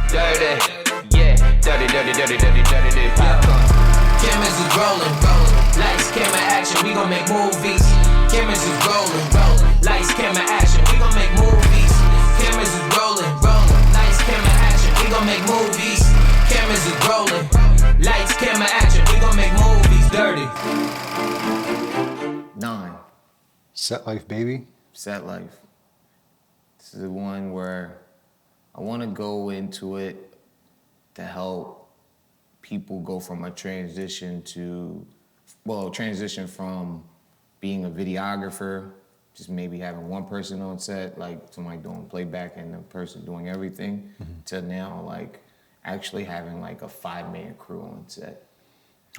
dirty, yeah, dirty, dirty, dirty, dirty, dirty, dirty, popcorn. Cameras is rolling, lights, camera, action, we gon' make movies. Cameras is rolling, lights, camera, action, we gon' make movies. Cameras is rolling, lights, camera, action, we gon' make movies. Cameras is rolling, lights, camera, action, we gon' make movies. Dirty. 9. Set Life, baby. Set Life. This is the one where I want to go into it to help people go from a transition from being a videographer, just maybe having one person on set, like somebody doing playback and the person doing everything, to now like actually having like a 5-man crew on set.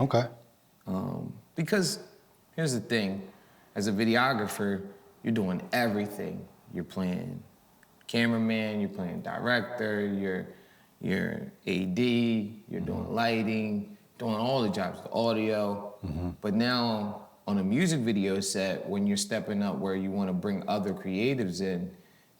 Okay. Because here's the thing, as a videographer, you're doing everything. You're playing cameraman, you're playing director, you're AD, you're doing lighting, doing all the jobs, the audio. But now on a music video set, when you're stepping up where you want to bring other creatives in,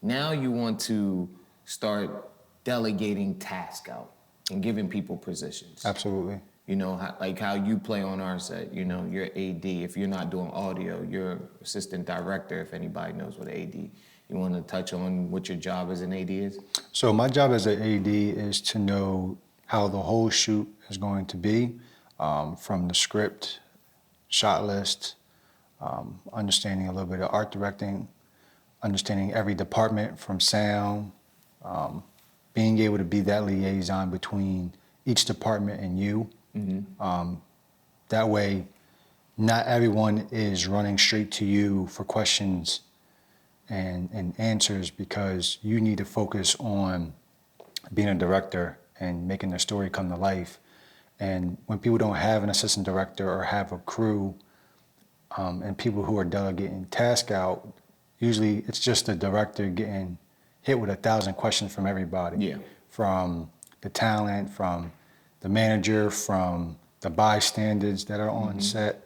now you want to start delegating tasks out and giving people positions. Absolutely. You know, like how you play on our set, you know, you're AD. If you're not doing audio, you're assistant director, if anybody knows what AD. You want to touch on what your job as an AD is? So my job as an AD is to know how the whole shoot is going to be, from the script, shot list, understanding a little bit of art directing, understanding every department from sound, being able to be that liaison between each department and you. That way, not everyone is running straight to you for questions and answers, because you need to focus on being a director and making the story come to life. And when people don't have an assistant director or have a crew, and people who are delegating tasks out, usually it's just the director getting hit with 1,000 questions from everybody. Yeah. From the talent, from the manager, from the bystanders that are on set.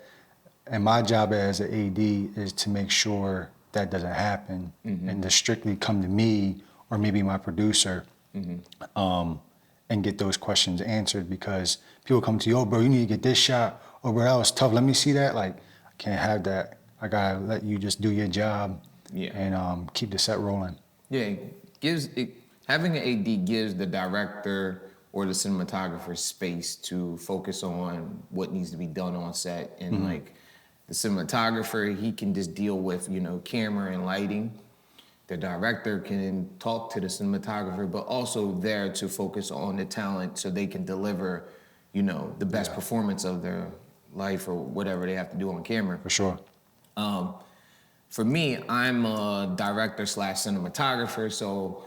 And my job as an AD is to make sure that doesn't happen, and to strictly come to me or maybe my producer and get those questions answered, because people come to you, oh bro, you need to get this shot. Oh bro, that was tough, let me see that. Like, I can't have that. I gotta let you just do your job and keep the set rolling. Yeah, having an AD gives the director or the cinematographer space to focus on what needs to be done on set. And like the cinematographer, he can just deal with, you know, camera and lighting. The director can talk to the cinematographer, but also there to focus on the talent so they can deliver, you know, the best performance of their life or whatever they have to do on camera. For sure. For me, I'm a director / cinematographer, so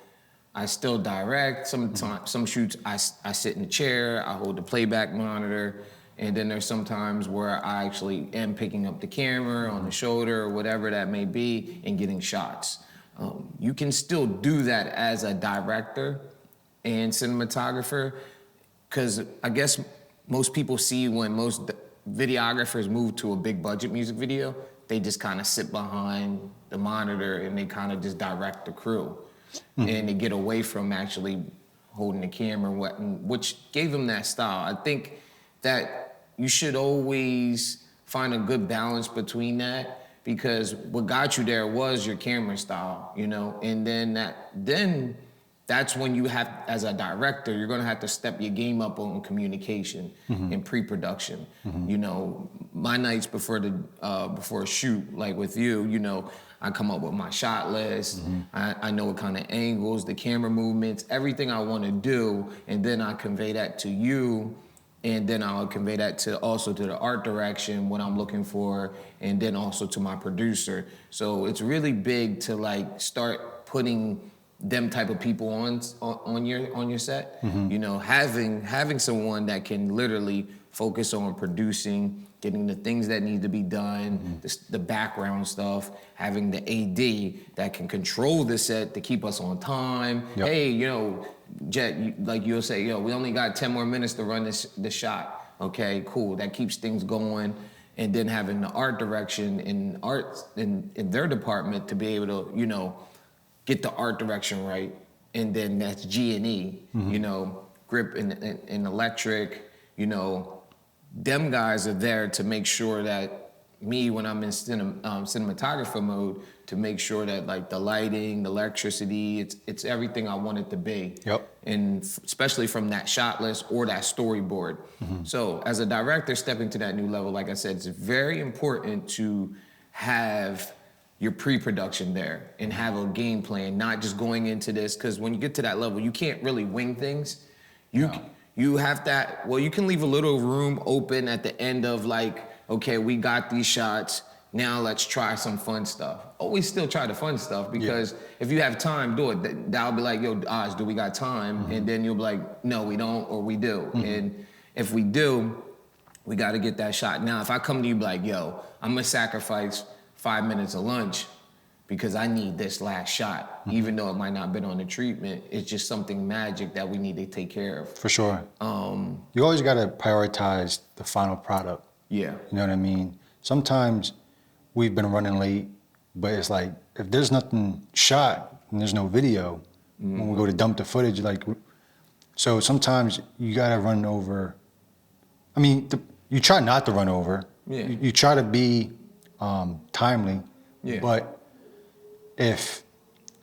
I still direct. Some shoots, I sit in the chair, I hold the playback monitor, and then there's sometimes where I actually am picking up the camera on the shoulder or whatever that may be and getting shots. You can still do that as a director and cinematographer, because I guess most people see when most videographers move to a big budget music video, they just kind of sit behind the monitor and they kind of just direct the crew. And they get away from actually holding the camera, which gave them that style. I think that you should always find a good balance between that, because what got you there was your camera style, you know? And then that's when you have, as a director, you're gonna have to step your game up on communication and pre-production. You know, my nights before a shoot, like with you, you know, I come up with my shot list. I know what kind of angles, the camera movements, everything I want to do, and then I convey that to you, and then I'll convey that also to the art direction, what I'm looking for, and then also to my producer. So it's really big to like start putting them type of people on your set. You know, having someone that can literally focus on producing, getting the things that need to be done, the background stuff, having the AD that can control the set to keep us on time. Hey, you know, Jet, you'll say, yo, we only got 10 more minutes to run this shot. Okay, cool, that keeps things going. And then having the art direction and art in their department to be able to, you know, get the art direction right, and then that's G&E, you know, grip and electric, you know, them guys are there to make sure that me, when I'm in cinematographer mode, to make sure that like the lighting, the electricity, it's everything I want it to be. Yep. And especially from that shot list or that storyboard. So as a director stepping to that new level, like I said, it's very important to have your pre-production there and have a game plan, not just going into this, because when you get to that level, you can't really wing things. You have that, well, you can leave a little room open at the end of like, okay, we got these shots, now let's try some fun stuff. Always still try the fun stuff, because if you have time, do it. That'll be like, yo, Oz, do we got time? And then you'll be like, no, we don't, or we do. And if we do, we gotta get that shot. Now, if I come to you be like, yo, I'm gonna sacrifice 5 minutes of lunch because I need this last shot, even though it might not have been on the treatment, it's just something magic that we need to take care of. For sure. You always gotta prioritize the final product. Yeah. You know what I mean? Sometimes we've been running late, but it's like, if there's nothing shot and there's no video, when we go to dump the footage, like, so sometimes you gotta run over. I mean, you try not to run over. Yeah. You try to be timely. Yeah. But if,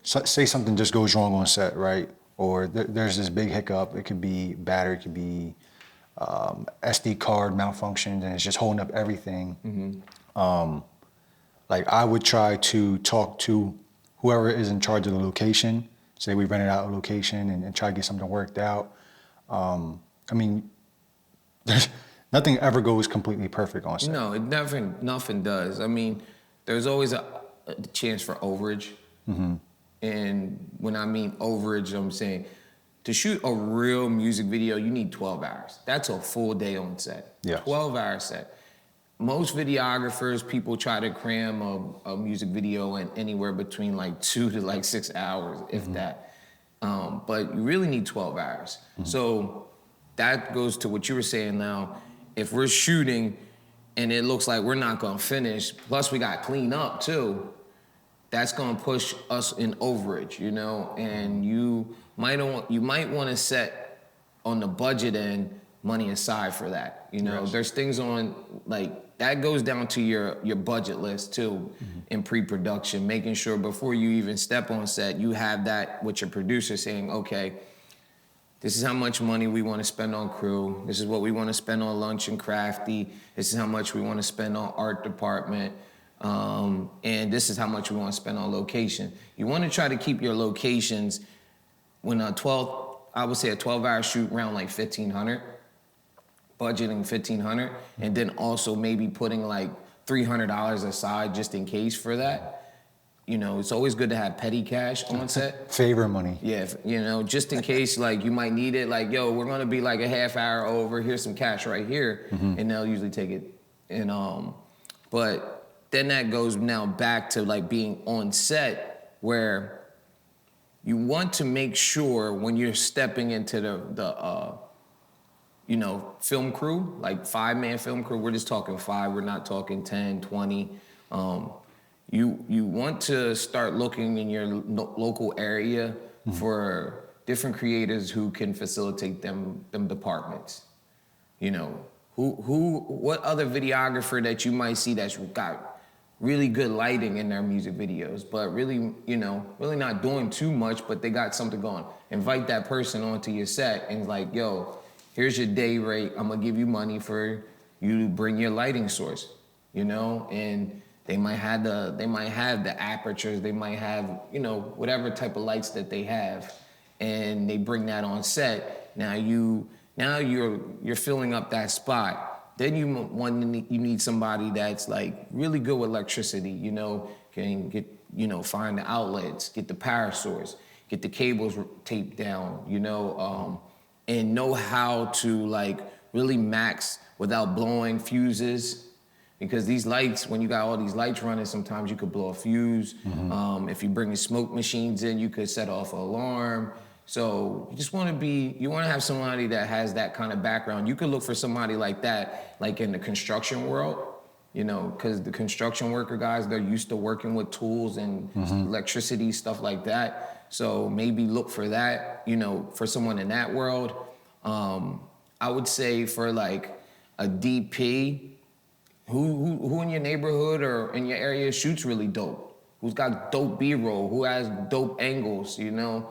say something just goes wrong on set, right? Or there's this big hiccup, it could be battery, it could be SD card malfunctioned and it's just holding up everything. Like I would try to talk to whoever is in charge of the location, say we rented out a location and try to get something worked out. I mean, there's nothing ever goes completely perfect on set. No, nothing does. I mean, there's always a chance for overage. And when I mean overage, I'm saying to shoot a real music video, you need 12 hours. That's a full day on set. Yeah. 12-hour set. Most videographers, people try to cram a music video in anywhere between like 2 to like 6 hours, if that. But you really need 12 hours. So that goes to what you were saying now. If we're shooting and it looks like we're not gonna finish, plus we got clean up too, that's gonna push us in overage, you know? And you might want to set on the budget end money aside for that. You know, there's things on, like, that goes down to your budget list too in pre-production, making sure before you even step on set, you have that with your producer saying, okay, this is how much money we want to spend on crew. This is what we want to spend on lunch and crafty. This is how much we want to spend on art department. And this is how much we want to spend on location. You want to try to keep your locations when I would say a 12-hour shoot around like 1,500, budgeting 1,500, and then also maybe putting like $300 aside just in case for that. You know, it's always good to have petty cash on set. Favor money. Yeah, you know, just in case like you might need it, like, yo, we're gonna be like a half hour over, here's some cash right here, and they'll usually take it. And but then that goes now back to like being on set, where you want to make sure when you're stepping into the you know, film crew, like 5-man film crew, we're just talking 5, we're not talking 10, 20. You want to start looking in your local area for different creators who can facilitate them departments. You know, what other videographer that you might see that's got really good lighting in their music videos, but really, you know, really not doing too much, but they got something going. Invite that person onto your set and like, yo, here's your day rate. I'm gonna give you money for you to bring your lighting source, you know? And they might have the apertures, they might have, you know, whatever type of lights that they have, and they bring that on set. Now you're filling up that spot. Then you need somebody that's like really good with electricity, you know, can get, you know, find the outlets, get the power source, get the cables taped down, you know, and know how to like really max without blowing fuses. Because these lights, when you got all these lights running, sometimes you could blow a fuse. If you bring the smoke machines in, you could set off an alarm. So you just want to have somebody that has that kind of background. You could look for somebody like that, like in the construction world, you know, because the construction worker guys, they're used to working with tools and electricity, stuff like that. So maybe look for that, you know, for someone in that world. I would say for like a DP, who in your neighborhood or in your area shoots really dope? Who's got dope B-roll? Who has dope angles? You know,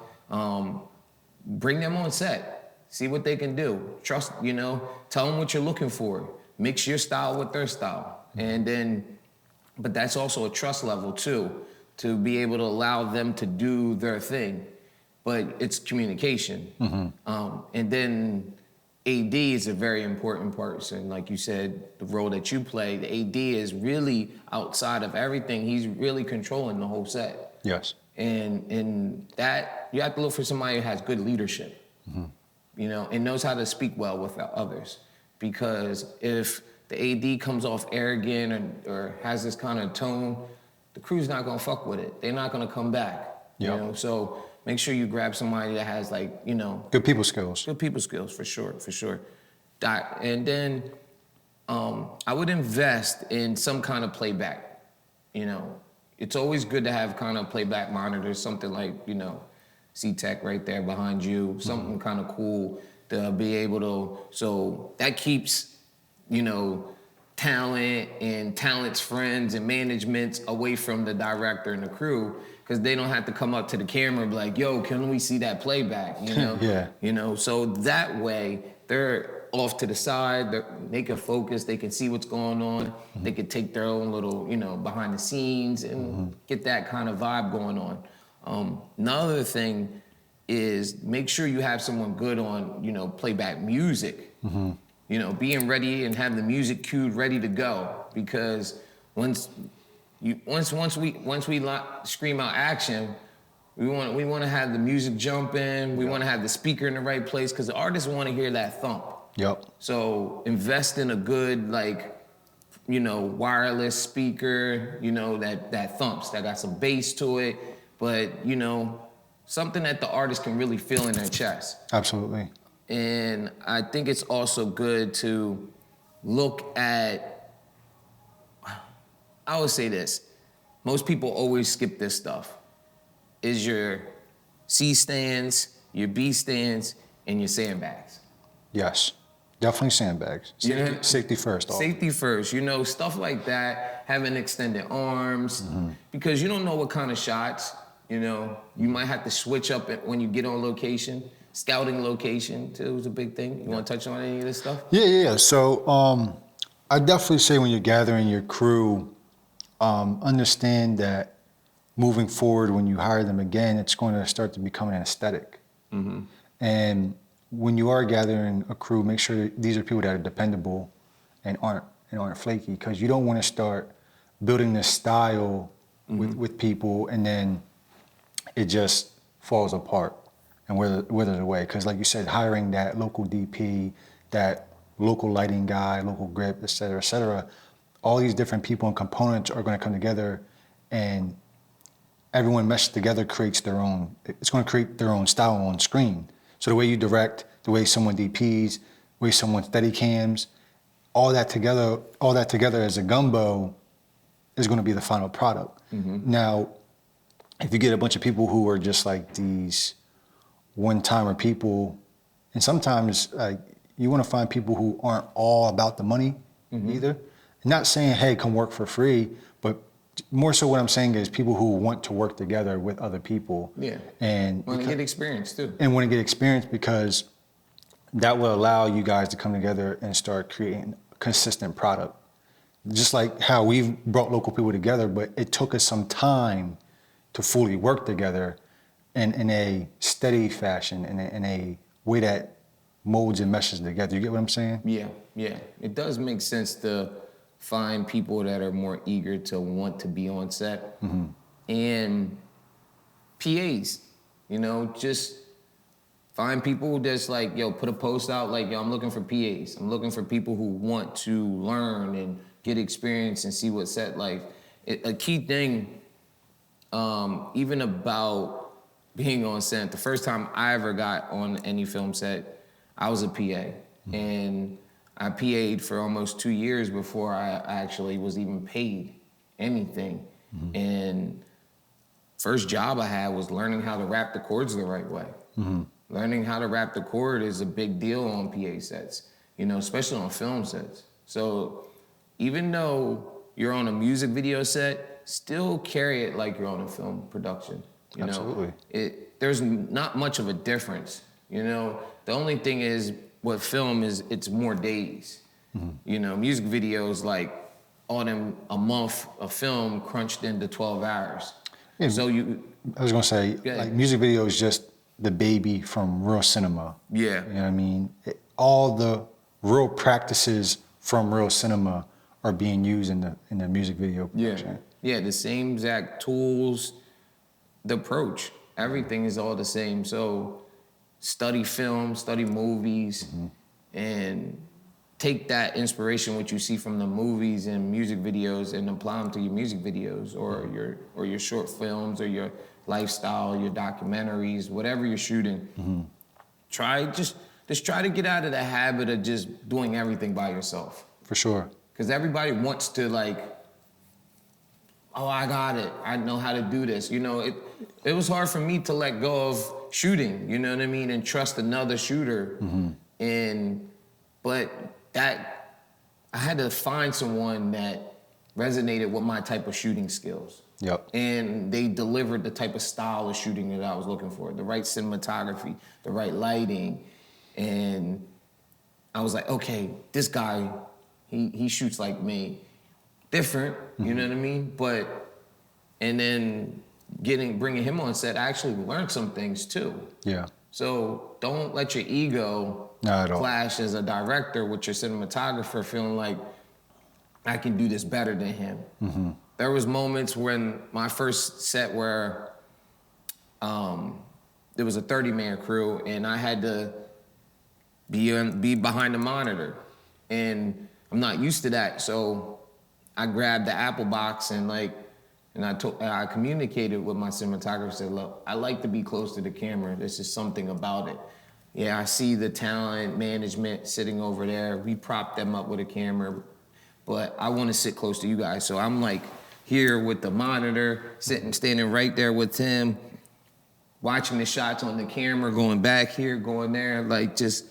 bring them on set. See what they can do. Trust, you know, tell them what you're looking for. Mix your style with their style, and then, but that's also a trust level too, to be able to allow them to do their thing. But it's communication, and then. AD is a very important person. Like you said, the role that you play, the AD is really outside of everything. He's really controlling the whole set. Yes. And that, you have to look for somebody who has good leadership, you know, and knows how to speak well with others. Because if the AD comes off arrogant or has this kind of tone, the crew's not gonna fuck with it. They're not gonna come back, you know? So make sure you grab somebody that has like, you know. Good people skills. Good people skills, for sure. And then I would invest in some kind of playback, you know. It's always good to have kind of playback monitors, something like, you know, C-Tech right there behind you, something kind of cool to be able to, so that keeps, you know, talent and talent's friends and managements away from the director and the crew, because they don't have to come up to the camera and be like, yo, can we see that playback, you know? Yeah. You know, so that way, they're off to the side, they can focus, they can see what's going on, they can take their own little, you know, behind the scenes and get that kind of vibe going on. Another thing is make sure you have someone good on, you know, playback music. You know, being ready and have the music cued ready to go, because once we scream out action, we want to have the music jumping. We want to have the speaker in the right place, because the artists want to hear that thump. Yep. So invest in a good, like, you know, wireless speaker, you know, that thumps, that got some bass to it, but, you know, something that the artist can really feel in their chest. Absolutely. And I think it's also good to look at, I would say this, most people always skip this stuff, is your C stands, your B stands, and your sandbags. Yes, definitely sandbags. Safety first. Safety first, you know, stuff like that, having extended arms, because you don't know what kind of shots, you know, you might have to switch up when you get on location. Scouting location, too, is a big thing. You want to touch on any of this stuff? Yeah. So I definitely say when you're gathering your crew, understand that moving forward, when you hire them again, it's going to start to become an aesthetic. And when you are gathering a crew, make sure that these are people that are dependable and aren't flaky, because you don't want to start building this style with people and then it just falls apart and withers away. Because like you said, hiring that local DP, that local lighting guy, local grip, et cetera, all these different people and components are going to come together, and everyone meshed together creates their own, it's going to create their own style on screen. So the way you direct, the way someone DPs, the way someone steady cams, all that together as a gumbo is going to be the final product. Now, if you get a bunch of people who are just like these one-timer people, and sometimes you want to find people who aren't all about the money either. Not saying, hey, come work for free, but more so what I'm saying is people who want to work together with other people. Yeah, and want to get experience too. And want to get experience, because that will allow you guys to come together and start creating a consistent product. Just like how we've brought local people together, but it took us some time to fully work together in a steady fashion, in a way that molds and meshes together. You get what I'm saying? Yeah. It does make sense to find people that are more eager to want to be on set. And PAs, you know, just find people that's like, yo, put a post out like, yo, I'm looking for PAs. I'm looking for people who want to learn and get experience and see what's set life. A key thing, even about being on set, the first time I ever got on any film set, I was a PA. And I PA'd for almost 2 years before I actually was even paid anything. And first job I had was learning how to rap the chords the right way. Learning how to rap the chord is a big deal on PA sets, you know, especially on film sets. So even though you're on a music video set, still carry it like you're on a film production. You Absolutely. know, there's not much of a difference. You know, the only thing is with film is it's more days. You know, music videos like a month of film crunched into 12 hours. Yeah, So I was gonna say, Yeah. like, music video is just the baby from real cinema. Yeah. You know what I mean? All the real practices from real cinema are being used in the music video production. Yeah, the same exact tools, the approach, everything is all the same. So study film, study movies, and take that inspiration, what you see from the movies and music videos, and apply them to your music videos or your short films or your lifestyle, your documentaries, whatever you're shooting. Just try to get out of the habit of just doing everything by yourself. For sure. Because everybody wants to, like, oh, I got it. I know how to do this. You know, it was hard for me to let go of shooting, you know what I mean, and trust another shooter. But I had to find someone that resonated with my type of shooting skills. Yep. And they delivered the type of style of shooting that I was looking for, the right cinematography, the right lighting. And I was like, okay, this guy, he shoots like me. Different, you know what I mean? And then bringing him on set, I actually learned some things too. Yeah. So don't let your ego Not at all. clash as a director with your cinematographer feeling like, I can do this better than him. There was moments when my first set where there was a 30-man crew and I had to be behind the monitor. And I'm not used to that, so I grabbed the Apple box and I communicated with my cinematographer, said, look, I like to be close to the camera. This is something about it. Yeah, I see the talent management sitting over there. We propped them up with a camera, but I want to sit close to you guys. So I'm like here with the monitor, standing right there with him, watching the shots on the camera, going back here, going there, like just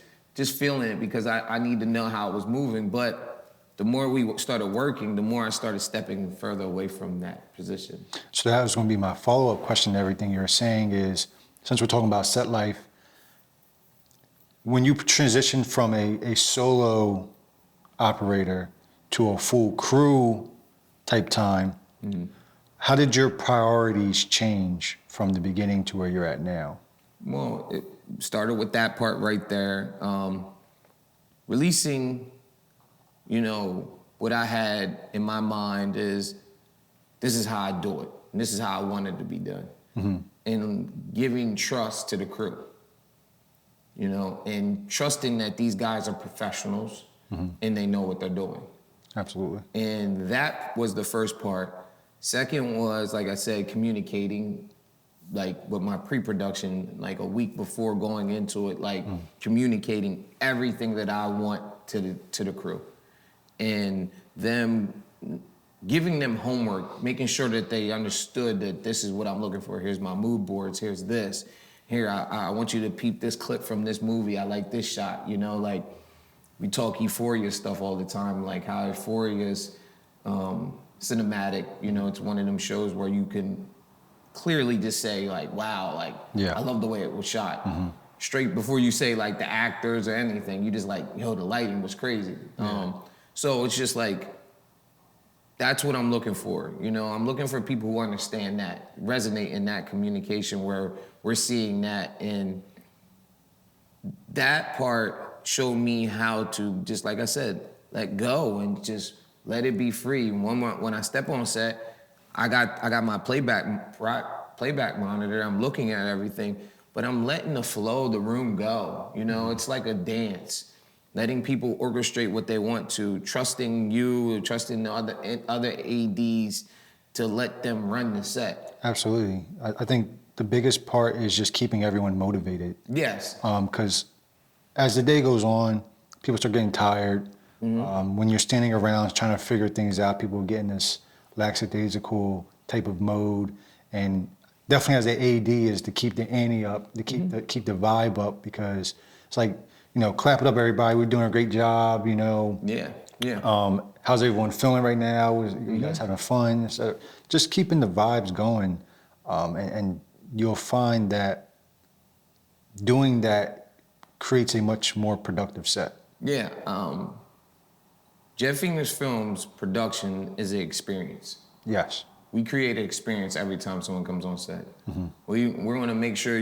feeling it because I need to know how it was moving. But the more we started working, the more I started stepping further away from that position. So that was going to be my follow-up question to everything you're saying is, since we're talking about set life, when you transition from a solo operator to a full crew type time, how did your priorities change from the beginning to where you're at now? Well, it started with that part right there. Releasing, you know, what I had in my mind is, this is how I do it. And this is how I want it to be done. And giving trust to the crew, you know, and trusting that these guys are professionals and they know what they're doing. Absolutely. And that was the first part. Second was, like I said, communicating, like with my pre-production, like a week before going into it, like communicating everything that I want to the crew. And them giving them homework, making sure that they understood that this is what I'm looking for. Here's my mood boards, here's this. Here, I want you to peep this clip from this movie. I like this shot, you know, like we talk Euphoria stuff all the time, like how Euphoria's cinematic, you know, it's one of them shows where you can clearly just say like, wow, like, I love the way it was shot. Straight before you say like the actors or anything, you just like, yo, the lighting was crazy. So it's just like, that's what I'm looking for. You know, I'm looking for people who understand that, resonate in that communication where we're seeing that. And that part showed me how to just, like I said, let go and just let it be free. When I step on set, I got my playback monitor. I'm looking at everything, but I'm letting the flow of the room go. You know, it's like a dance. Letting people orchestrate what they want to, trusting you, trusting the other ADs to let them run the set. Absolutely. I think the biggest part is just keeping everyone motivated. Yes. Because as the day goes on, people start getting tired. When you're standing around trying to figure things out, people get in this lackadaisical type of mode. And definitely as an AD is to keep the ante up, to keep the vibe up, because it's like, clap it up, everybody. We're doing a great job. Yeah. How's everyone feeling right now? You guys having fun? So just keeping the vibes going, and you'll find that doing that creates a much more productive set. Yeah. Jet Phynx Films production is an experience. Yes. We create an experience every time someone comes on set. We're gonna make sure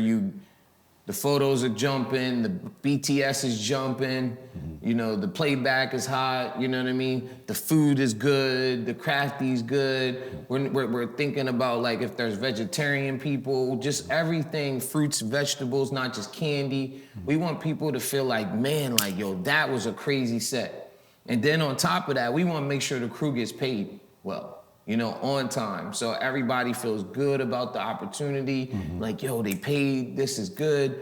the photos are jumping, the BTS is jumping, the playback is hot, you know what I mean? The food is good, the crafty's good. We're thinking about like if there's vegetarian people, just everything, fruits, vegetables, not just candy. We want people to feel like, man, like, yo, that was a crazy set. And then on top of that, we wanna make sure the crew gets paid well. On time. So everybody feels good about the opportunity. Like, yo, they paid, this is good.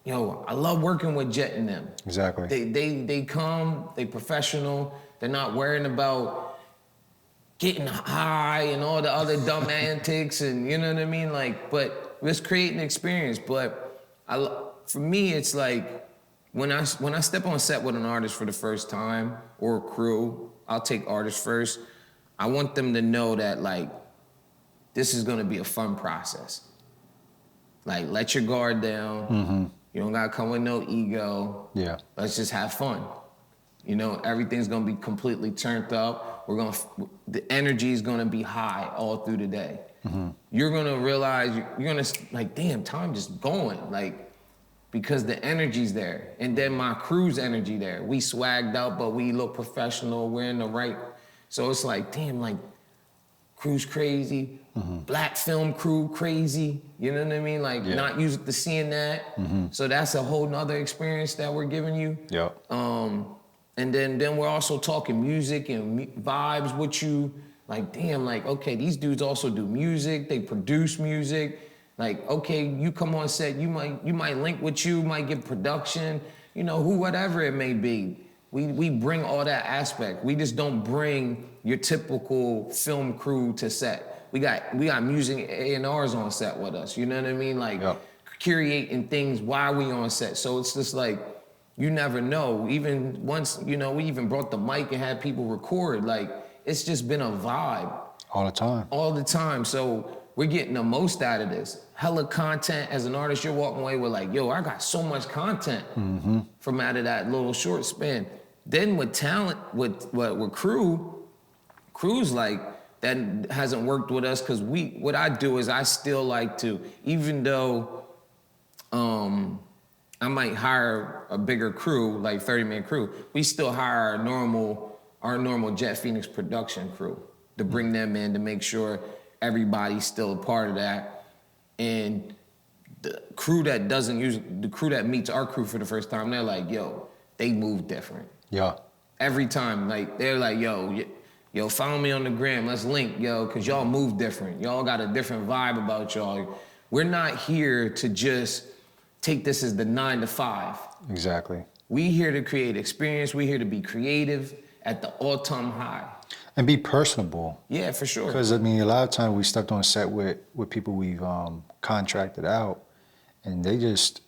Yo, I love working with Jet and them. Exactly. They come, they professional. They're not worrying about getting high and all the other dumb antics and you know what I mean? Like, but let's create an experience. But for me, it's like when I step on set with an artist for the first time or a crew, I'll take artists first. I want them to know that, like, this is gonna be a fun process. Like, let your guard down. You don't gotta come with no ego. Yeah. Let's just have fun. Everything's gonna be completely turned up. The energy is gonna be high all through the day. You're gonna realize, you're gonna, like, damn, time just going. Like, because the energy's there. And then my crew's energy there. We swagged out, but we look professional. We're in the right. So it's like, damn, like, crew's crazy, black film crew crazy, you know what I mean? Like, not used to seeing that. So that's a whole nother experience that we're giving you. Yep. And then we're also talking music and vibes with you. Like, damn, like, okay, these dudes also do music, they produce music. Like, okay, you come on set, you might link with you, might give production, whatever it may be. We bring all that aspect. We just don't bring your typical film crew to set. We got music A&Rs on set with us. You know what I mean? Like curating things while we on set. So it's just like, you never know. Even once, we even brought the mic and had people record. Like, it's just been a vibe. All the time. All the time. So we're getting the most out of this. Hella content. As an artist, you're walking away with like, yo, I got so much content from out of that little short span. Then with talent, with crew's like, that hasn't worked with us because what I do is I still like to, even though I might hire a bigger crew, like 30-man crew, we still hire our normal Jet Phynx production crew to bring them in to make sure everybody's still a part of that. And the crew that meets our crew for the first time, they're like, yo, they move different. Yeah. Every time, like, they're like, yo, follow me on the gram, let's link, yo, because y'all move different. Y'all got a different vibe about y'all. We're not here to just take this as the 9 to 5. Exactly. We here to create experience. We here to be creative at the all-time high. And be personable. Yeah, for sure. Because, I mean, a lot of times we stepped on set with people we've contracted out, and they just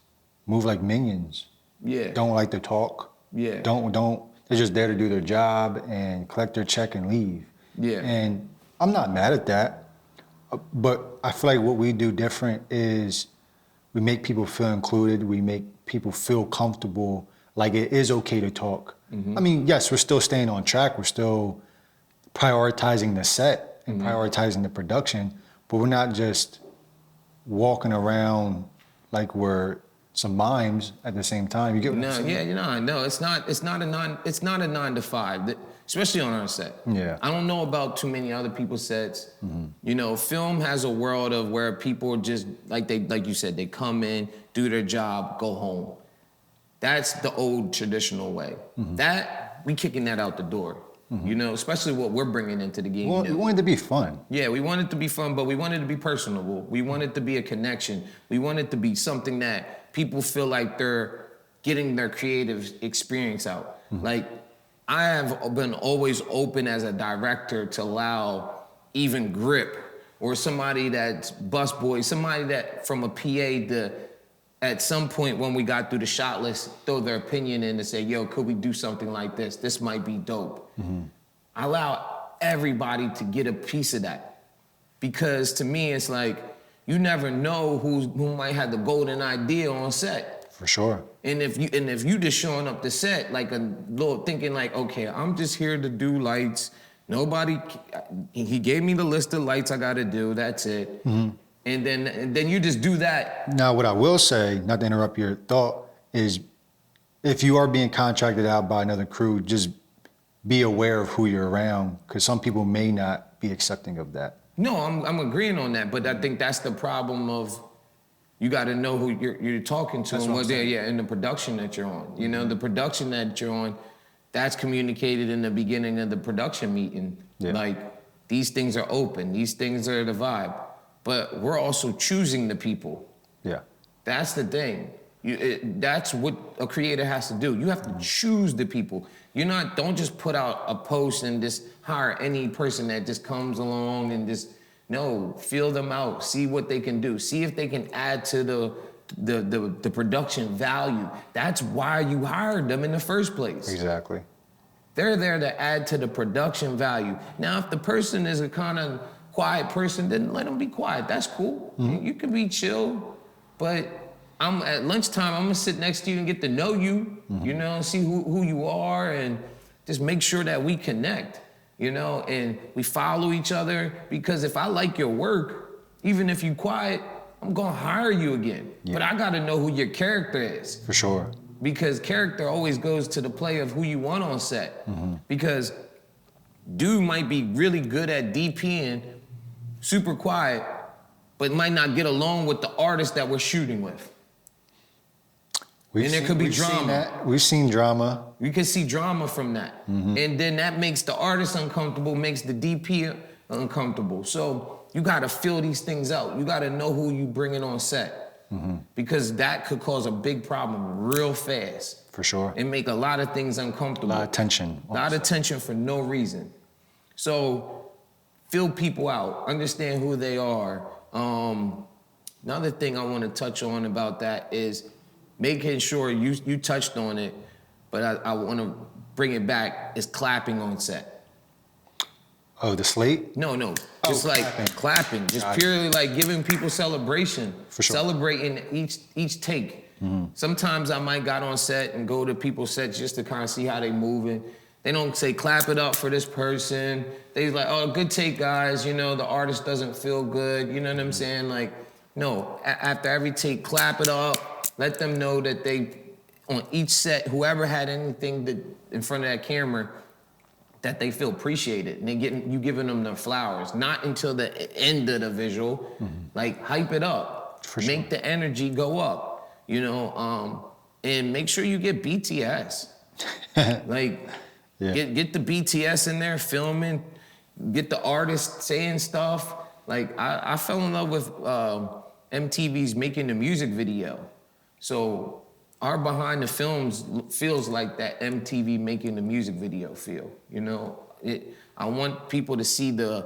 move like minions. Yeah. Don't like to talk. Yeah. They're just there to do their job and collect their check and leave. Yeah. And I'm not mad at that, but I feel like what we do different is we make people feel included. We make people feel comfortable, like it is okay to talk. I mean, yes, we're still staying on track. We're still prioritizing the set and prioritizing the production, but we're not just walking around like we're some mimes at the same time. You get what I'm saying? Yeah, no, it's not a 9 to 5, especially on our set. Yeah. I don't know about too many other people's sets. Film has a world of where people just like you said, they come in, do their job, go home. That's the old traditional way. That we kicking that out the door. Especially what we're bringing into the game. Well, we want it to be fun. Yeah, we want it to be fun, but we want it to be personable. We want it to be a connection. We want it to be something that people feel like they're getting their creative experience out. Like, I have been always open as a director to allow even grip or somebody that's busboy, somebody that from a PA at some point when we got through the shot list, throw their opinion in and say, yo, could we do something like this? This might be dope. I allow everybody to get a piece of that. Because to me, it's like, you never know who might have the golden idea on set. For sure. And if you just showing up to set like a little thinking like, okay, I'm just here to do lights. He gave me the list of lights I gotta do, that's it. And then you just do that. Now, what I will say, not to interrupt your thought, is if you are being contracted out by another crew, just be aware of who you're around, because some people may not be accepting of that. No, I'm agreeing on that, but I think that's the problem of you got to know who you're talking to and what they're, in the production that you're on. You know, the production that you're on, that's communicated in the beginning of the production meeting. Yeah. Like, these things are open, these things are the vibe. But we're also choosing the people. Yeah. That's the thing. That's what a creator has to do. You have to choose the people. Don't just put out a post and just hire any person that just comes along and just, no, feel them out, see what they can do, see if they can add to the production value. That's why you hired them in the first place. Exactly. They're there to add to the production value. Now, if the person is a kind of quiet person, then let them be quiet. That's cool. You can be chill, but at lunchtime, I'm gonna sit next to you and get to know you, and see who you are, and just make sure that we connect, and we follow each other, because if I like your work, even if you quiet, I'm gonna hire you again. Yeah. But I gotta know who your character is. For sure. Because character always goes to the play of who you want on set. Because dude might be really good at DPing, super quiet, but might not get along with the artist that we're shooting with. There could be drama. We've seen drama. You can see drama from that. And then that makes the artist uncomfortable, makes the DP uncomfortable. So you gotta feel these things out. You gotta know who you bringing on set. Because that could cause a big problem real fast. For sure. And make a lot of things uncomfortable. A lot of tension. A lot of tension for no reason. So feel people out, understand who they are. Another thing I wanna touch on about that is making sure you touched on it, but I wanna bring it back, is clapping on set. Oh, the slate? No, just like clapping, just purely like giving people celebration. For sure. Celebrating each take. Sometimes I might got on set and go to people's sets just to kind of see how they moving. They don't say clap it up for this person. They like, oh, good take, guys. The artist doesn't feel good. You know what I'm saying? Like, no, after every take, clap it up. Let them know that they, on each set, whoever had anything in front of that camera, that they feel appreciated, and you giving them their flowers. Not until the end of the visual. Like, hype it up. For sure. Make the energy go up, and make sure you get BTS. Like, get the BTS in there filming, get the artist saying stuff. Like, I fell in love with MTV's Making the Music video. So our behind the films feels like that MTV Making the Music video feel, I want people to see the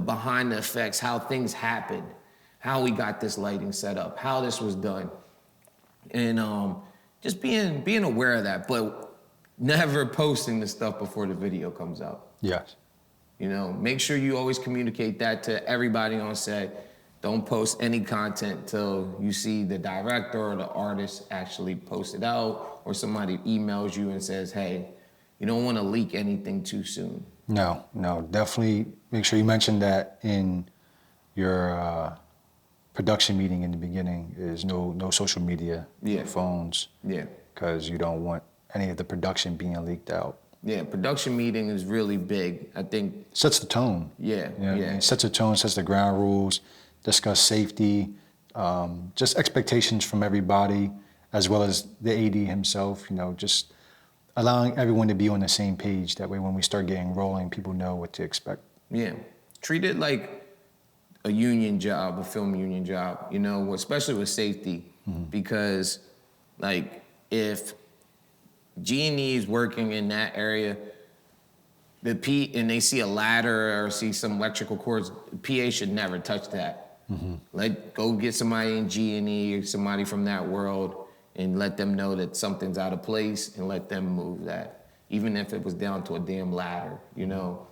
behind the effects, how things happen, how we got this lighting set up, how this was done. And just being aware of that, but never posting the stuff before the video comes out. Yes. Make sure you always communicate that to everybody on set. Don't post any content till you see the director or the artist actually post it out, or somebody emails you and says, hey, you don't want to leak anything too soon. No, definitely make sure you mention that in your production meeting in the beginning. Is no social media, no phones. Yeah. Because you don't want any of the production being leaked out. Yeah, production meeting is really big. I think sets the tone. Yeah. It sets the tone, sets the ground rules. Discuss safety, just expectations from everybody, as well as the AD himself, just allowing everyone to be on the same page. That way, when we start getting rolling, people know what to expect. Yeah. Treat it like a union job, a film union job, especially with safety, because, like, if G&E is working in that area, and they see a ladder or see some electrical cords, PA should never touch that. Go get somebody in G&E or somebody from that world and let them know that something's out of place and let them move that. Even if it was down to a damn ladder, you know,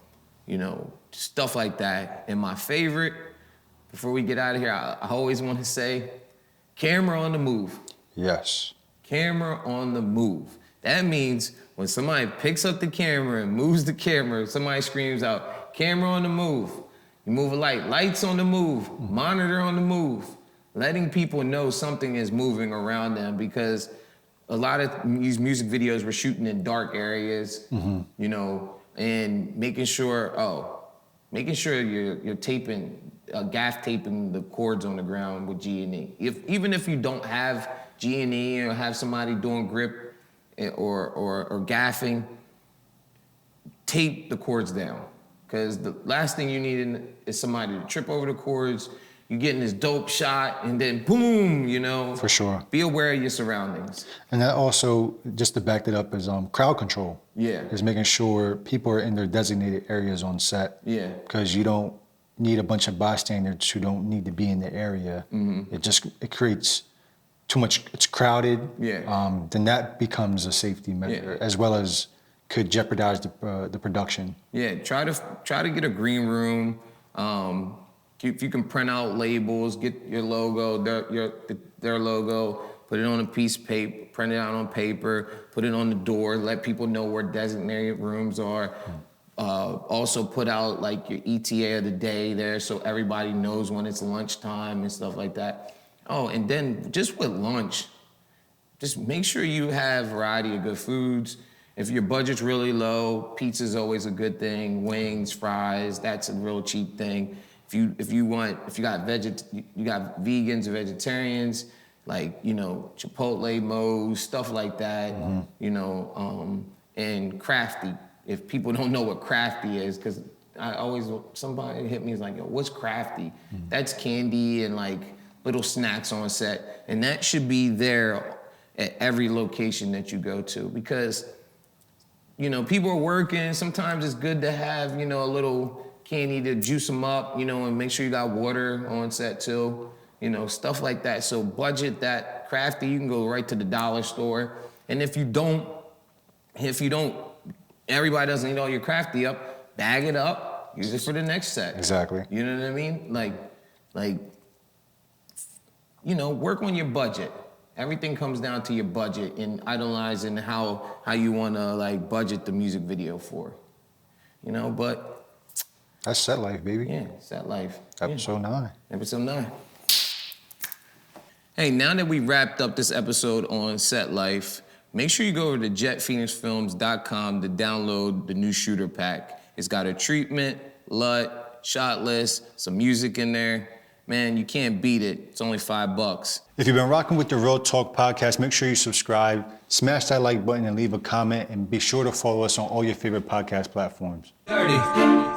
stuff like that. And my favorite, before we get out of here, I always want to say, camera on the move. Yes. Camera on the move. That means when somebody picks up the camera and moves the camera, somebody screams out, camera on the move. You move a light, lights on the move, monitor on the move. Letting people know something is moving around them, because a lot of these music videos we're shooting in dark areas, you know, and making sure you're taping, gaff taping the cords on the ground with G&E. Even if you don't have G&E or have somebody doing grip or gaffing, tape the cords down. Because the last thing you need is somebody to trip over the cords, you're getting this dope shot, and then boom, you know. For sure. Be aware of your surroundings. And that also, just to back that up, is crowd control. Yeah. Is making sure people are in their designated areas on set. Yeah. Because you don't need a bunch of bystanders who don't need to be in the area. It creates too much, it's crowded. Yeah. Then that becomes a safety measure, as well as could jeopardize the production. Yeah, try to get a green room. If you can print out labels, get your logo, their logo, put it on a piece of paper, print it out on paper, put it on the door, let people know where designated rooms are. Also put out like your ETA of the day there so everybody knows when it's lunchtime and stuff like that. Oh, and then just with lunch, just make sure you have a variety of good foods. If your budget's really low, pizza's always a good thing. Wings, fries, that's a real cheap thing. If you got vegans or vegetarians, like, you know, Chipotle, Moe's, stuff like that, you know, and crafty. If people don't know what crafty is, because somebody hit me, is like, yo, what's crafty? That's candy and like little snacks on set. And that should be there at every location that you go to, because, you know, people are working. Sometimes it's good to have, you know, a little candy to juice them up, you know, and make sure you got water on set too, you know, stuff like that. So budget that crafty. You can go right to the dollar store. And if you don't, everybody doesn't eat all your crafty up, bag it up, use it for the next set. Exactly. You know what I mean? Like, you know, work on your budget. Everything comes down to your budget and idolizing how you want to like budget the music video for, you know. But that's Set Life, baby. yeah, Set Life. Episode 9. Episode 9. Hey, now that we wrapped up this episode on Set Life, make sure you go over to jetphoenixfilms.com to download the new shooter pack. It's got a treatment, LUT, shot list, some music in there. Man, you can't beat it. It's only $5. If you've been rocking with the Real Talk podcast, make sure you subscribe, smash that like button, and leave a comment. And be sure to follow us on all your favorite podcast platforms. Dirty.